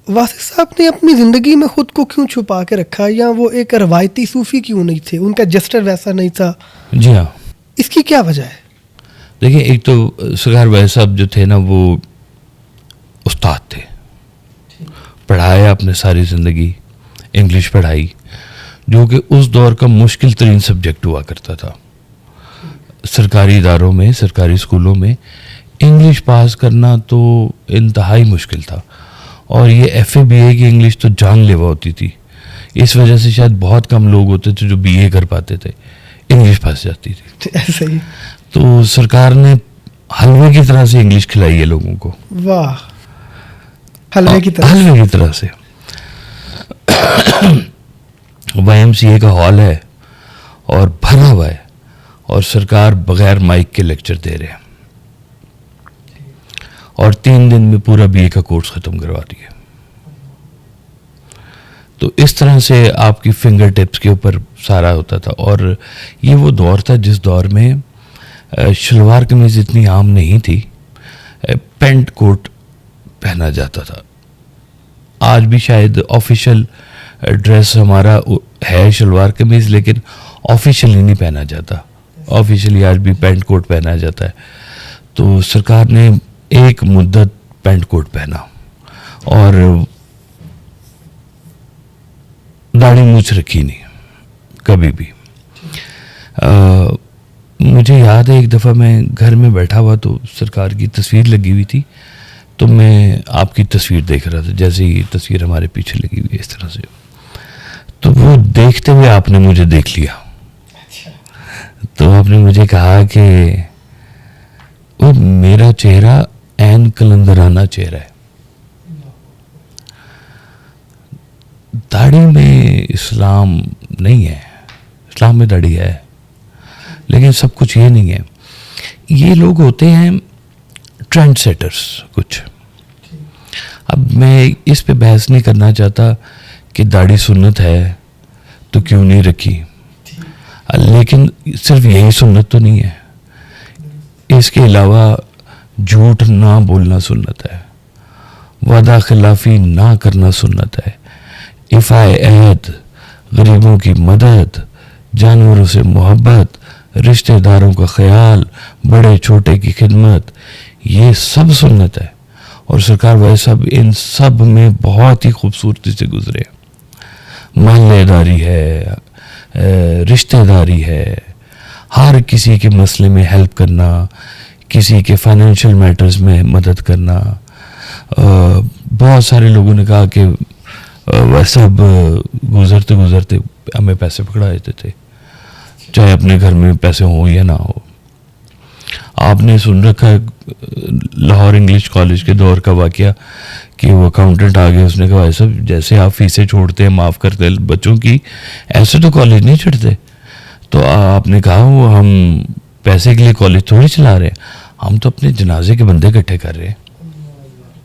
वासिक साहब ने अपनी ज़िंदगी में ख़ुद को क्यों छुपा के रखा, या वो एक रवायती सूफ़ी क्यों नहीं थे, उनका जस्टर वैसा नहीं था? जी हाँ, इसकी क्या वजह है? देखिए, एक तो सरकार वैद साहब जो थे ना, वो उस्ताद थे, पढ़ाया अपने सारी ज़िंदगी, इंग्लिश पढ़ाई, जो कि उस दौर का मुश्किल तरीन सब्जेक्ट हुआ करता था। सरकारी इदारों में, सरकारी स्कूलों में इंग्लिश पास करना तो इंतहाई मुश्किल था, और ये FA BA की इंग्लिश तो जानलेवा होती थी। इस वजह से शायद बहुत कम लोग होते थे जो BA कर पाते थे, इंग्लिश फंस जाती थी। ऐसे ही। तो सरकार ने हलवे की तरह से इंग्लिश खिलाई है लोगों को। वाह, हलवे की तरह? हलवे की तरह से। YMCA का हॉल है और भरा हुआ है, और सरकार बगैर माइक के लेक्चर दे रहे हैं, और 3 दिन में पूरा BA का कोर्स ख़त्म करवा दिया। तो इस तरह से आपकी फिंगर टिप्स के ऊपर सारा होता था। और ये वो दौर था जिस दौर में शलवार कमीज़ इतनी आम नहीं थी, पेंट कोट पहना जाता था। आज भी शायद ऑफिशियल ड्रेस हमारा है शलवार कमीज़, लेकिन ऑफिशियली नहीं पहना जाता। ऑफिशियली आज भी पेंट कोट पहना जाता है। तो सरकार ने एक मुद्दत पेंट कोट पहना और दाढ़ी मूछ रखी नहीं कभी भी। मुझे याद है एक दफ़ा मैं घर में बैठा हुआ, तो सरकार की तस्वीर लगी हुई थी, तो मैं आपकी तस्वीर देख रहा था, जैसे ही तस्वीर हमारे पीछे लगी हुई है इस तरह से, तो वो देखते हुए आपने मुझे देख लिया। तो आपने मुझे कहा कि वो मेरा चेहरा ऐन कलंदराना चेहरा है। दाढ़ी में इस्लाम नहीं है, इस्लाम में दाढ़ी है, लेकिन सब कुछ ये नहीं है। ये लोग होते हैं ट्रेंड सेटर्स कुछ। अब मैं इस पे बहस नहीं करना चाहता कि दाढ़ी सुन्नत है तो क्यों नहीं रखी, लेकिन सिर्फ यही सुन्नत तो नहीं है, इसके अलावा झूठ ना बोलना सुन्नत है, वादा खिलाफी ना करना सुन्नत है, इफ़ाए अहद, गरीबों की मदद, जानवरों से मोहब्बत, रिश्तेदारों का ख्याल, बड़े छोटे की खिदमत, ये सब सुन्नत है। और सरकार वह सब इन सब में बहुत ही खूबसूरती से गुजरे। महल्लेदारी है, रिश्तेदारी है, हर किसी के मसले में हेल्प करना, किसी के फाइनेंशियल मैटर्स में मदद करना। बहुत सारे लोगों ने कहा कि वह सब गुजरते गुजरते हमें पैसे पकड़ा देते थे, चाहे अपने घर में पैसे हो या ना हो। आपने सुन रखा है लाहौर इंग्लिश कॉलेज के दौर का वाकया कि वो अकाउंटेंट आ गया, उसने कहा ऐसा जैसे आप फीसें छोड़ते हैं, माफ़ करते हैं बच्चों की, ऐसे तो कॉलेज नहीं छुड़ते। तो आपने कहा वो हम पैसे के लिए कॉलेज थोड़ी चला रहे हैं, हम तो अपने जनाजे के बंदे इकट्ठे कर रहे हैं।